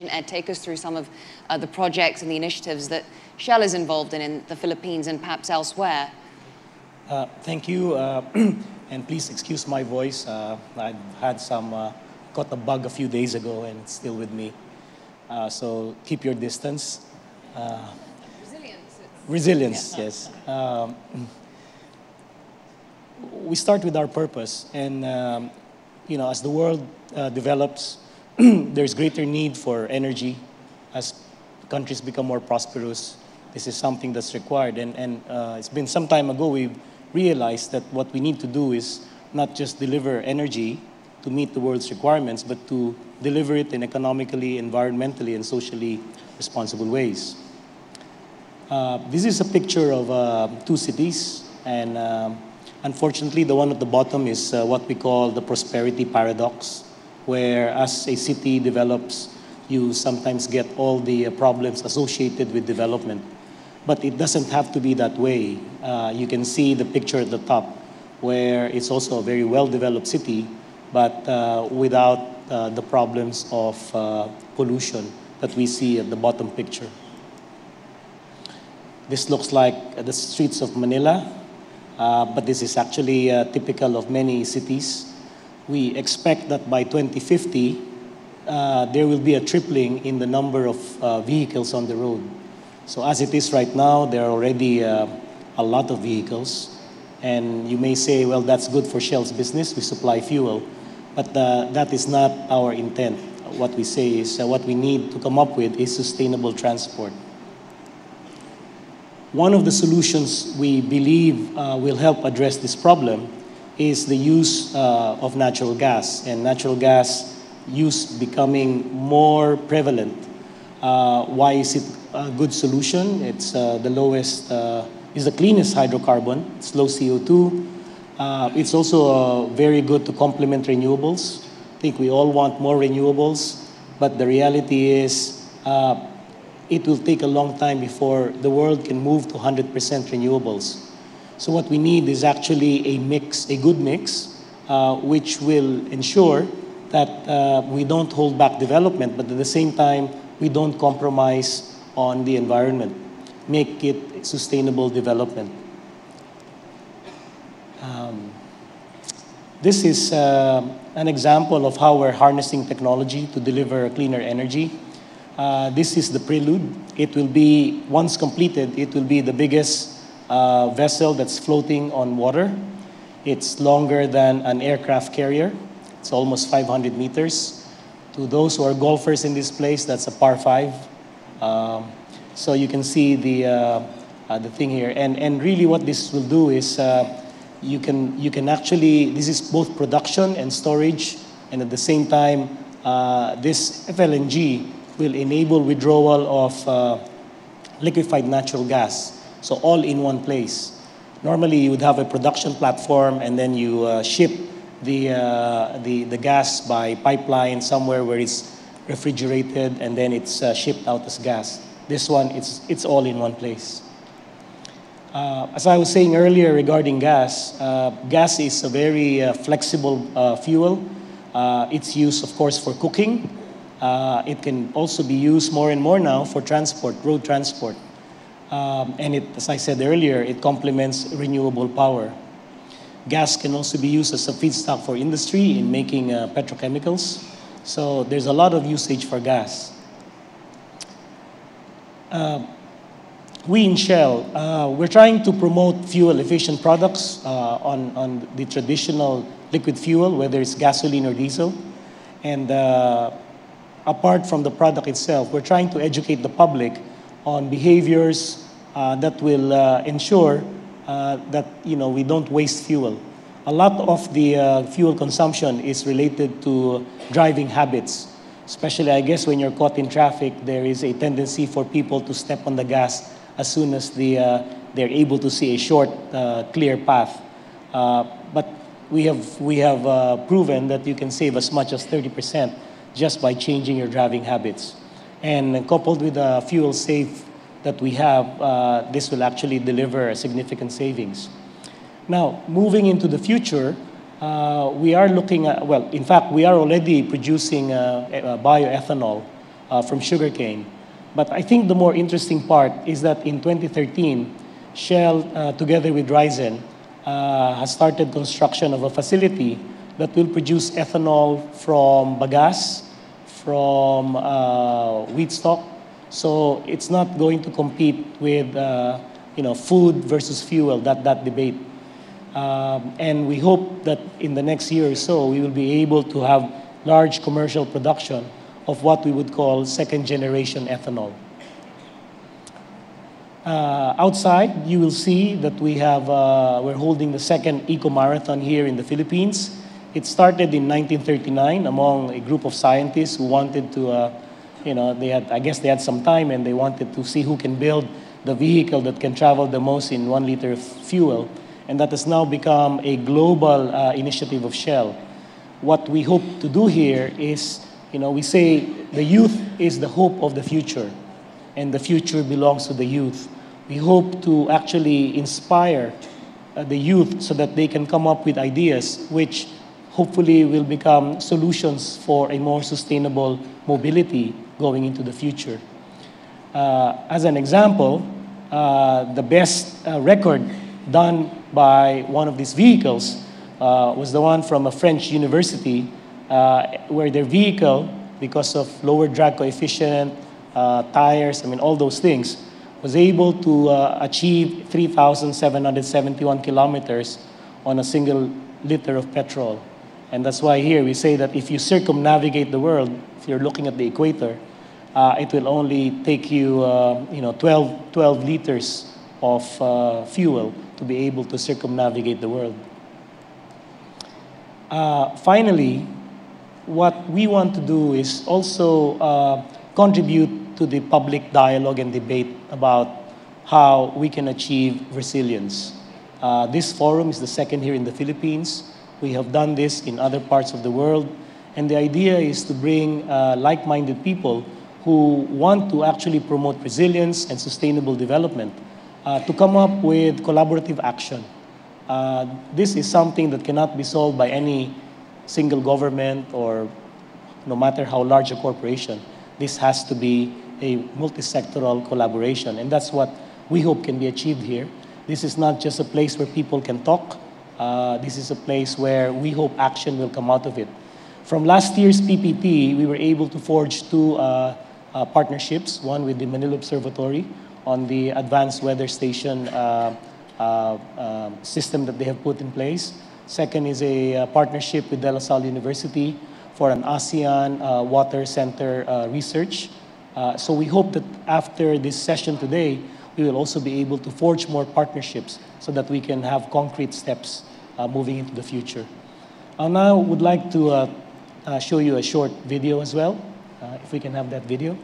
Ed, take us through some of the projects and the initiatives that Shell is involved in the Philippines and perhaps elsewhere. Thank you, and please excuse my voice. I've had caught a bug a few days ago, and it's still with me. So keep your distance. Resilience, yeah. Yes. We start with our purpose, and as the world develops, there's greater need for energy. As countries become more prosperous, this is something that's required. And it's been some time ago we realized that what we need to do is not just deliver energy to meet the world's requirements, but to deliver it in economically, environmentally, and socially responsible ways. This is a picture of two cities, and unfortunately, the one at the bottom is what we call the prosperity paradox, where as a city develops, you sometimes get all the problems associated with development. But it doesn't have to be that way. You can see the picture at the top, where it's also a very well-developed city, but without the problems of pollution that we see at the bottom picture. This looks like the streets of Manila, but this is actually typical of many cities. We expect that by 2050, there will be a tripling in the number of vehicles on the road. So as it is right now, there are already a lot of vehicles. And you may say, well, that's good for Shell's business. We supply fuel. But that is not our intent. What we say is what we need to come up with is sustainable transport. One of the solutions we believe will help address this problem is the use of natural gas, and natural gas use becoming more prevalent. Why is it a good solution? It's the lowest, is the cleanest hydrocarbon. It's low CO2. It's also very good to complement renewables. I think we all want more renewables, but the reality is it will take a long time before the world can move to 100% renewables. So what we need is actually a mix, a good mix, which will ensure that we don't hold back development, but at the same time, we don't compromise on the environment. Make it sustainable development. This is an example of how we're harnessing technology to deliver cleaner energy. This is the Prelude. It will be, once completed, it will be the biggest vessel that's floating on water. It's longer than an aircraft carrier. It's almost 500 meters. To those who are golfers in this place, that's a par 5. So you can see the thing here. And really what this will do is you can actually, this is both production and storage, and at the same time, this FLNG will enable withdrawal of liquefied natural gas. So all in one place. Normally you would have a production platform and then you ship the gas by pipeline somewhere where it's refrigerated and then it's shipped out as gas. This one, it's all in one place. As I was saying earlier regarding gas, gas is a very flexible fuel. It's used, of course, for cooking. It can also be used more and more now for transport, road transport. And as I said earlier, it complements renewable power. Gas can also be used as a feedstock for industry in making petrochemicals. So there's a lot of usage for gas. We in Shell, we're trying to promote fuel-efficient products on the traditional liquid fuel, whether it's gasoline or diesel. And apart from the product itself, we're trying to educate the public on behaviors that will ensure that we don't waste fuel. A lot of the fuel consumption is related to driving habits. Especially, I guess, when you're caught in traffic, there is a tendency for people to step on the gas as soon as they're able to see a short, clear path. But we have proven that you can save as much as 30% just by changing your driving habits. And coupled with the fuel safe that we have, this will actually deliver significant savings. Now, moving into the future, we are looking at, well, in fact, we are already producing bioethanol from sugarcane. But I think the more interesting part is that in 2013, Shell, together with Ryzen, has started construction of a facility that will produce ethanol from bagasse, from wheat stock. So it's not going to compete with food versus fuel, that debate. And we hope that in the next year or so, we will be able to have large commercial production of what we would call second-generation ethanol. Outside, you will see that we're holding the second eco-marathon here in the Philippines. It started in 1939 among a group of scientists who wanted to, I guess they had some time and they wanted to see who can build the vehicle that can travel the most in 1 liter of fuel. And that has now become a global initiative of Shell. What we hope to do here is, we say the youth is the hope of the future, and the future belongs to the youth. We hope to actually inspire the youth so that they can come up with ideas which hopefully will become solutions for a more sustainable mobility going into the future. As an example, the best record done by one of these vehicles was the one from a French university where their vehicle, because of lower drag coefficient, tires, all those things, was able to achieve 3,771 kilometers on a single liter of petrol. And that's why here we say that if you circumnavigate the world, if you're looking at the equator, it will only take you 12 liters of fuel to be able to circumnavigate the world. Finally, what we want to do is also contribute to the public dialogue and debate about how we can achieve resilience. This forum is the second here in the Philippines. We have done this in other parts of the world. And the idea is to bring like-minded people who want to actually promote resilience and sustainable development to come up with collaborative action. This is something that cannot be solved by any single government or no matter how large a corporation. This has to be a multi-sectoral collaboration, and that's what we hope can be achieved here. This is not just a place where people can talk. This is a place where we hope action will come out of it. From last year's PPT, we were able to forge two partnerships, one with the Manila Observatory on the advanced weather station system that they have put in place. Second is a partnership with De La Salle University for an ASEAN water center research. So we hope that after this session today, we will also be able to forge more partnerships so that we can have concrete steps moving into the future. I now would like to show you a short video as well, if we can have that video.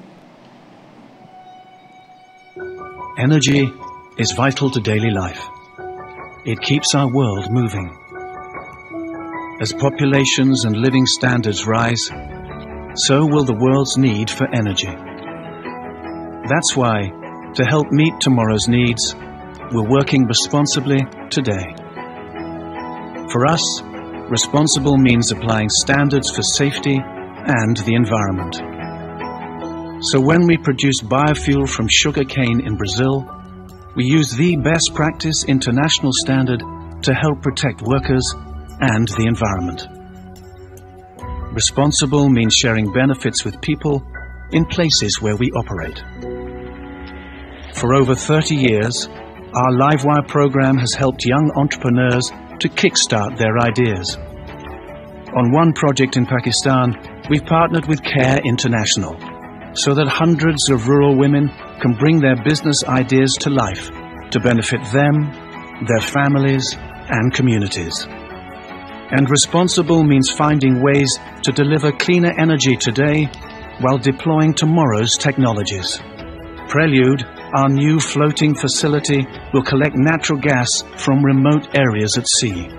Energy is vital to daily life. It keeps our world moving. As populations and living standards rise, so will the world's need for energy. That's why, to help meet tomorrow's needs, we're working responsibly today. For us, responsible means applying standards for safety and the environment. So when we produce biofuel from sugarcane in Brazil, we use the best practice international standard to help protect workers and the environment. Responsible means sharing benefits with people in places where we operate. For over 30 years, our Livewire program has helped young entrepreneurs to kickstart their ideas. On one project in Pakistan, we've partnered with Care International so that hundreds of rural women can bring their business ideas to life to benefit them, their families, and communities. And responsible means finding ways to deliver cleaner energy today while deploying tomorrow's technologies. Prelude, our new floating facility, will collect natural gas from remote areas at sea,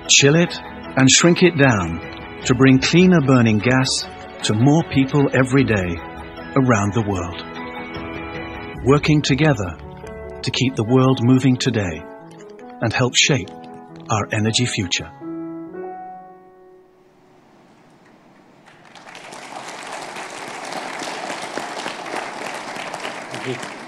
chill it and shrink it down to bring cleaner burning gas to more people every day around the world. Working together to keep the world moving today and help shape our energy future. Okay.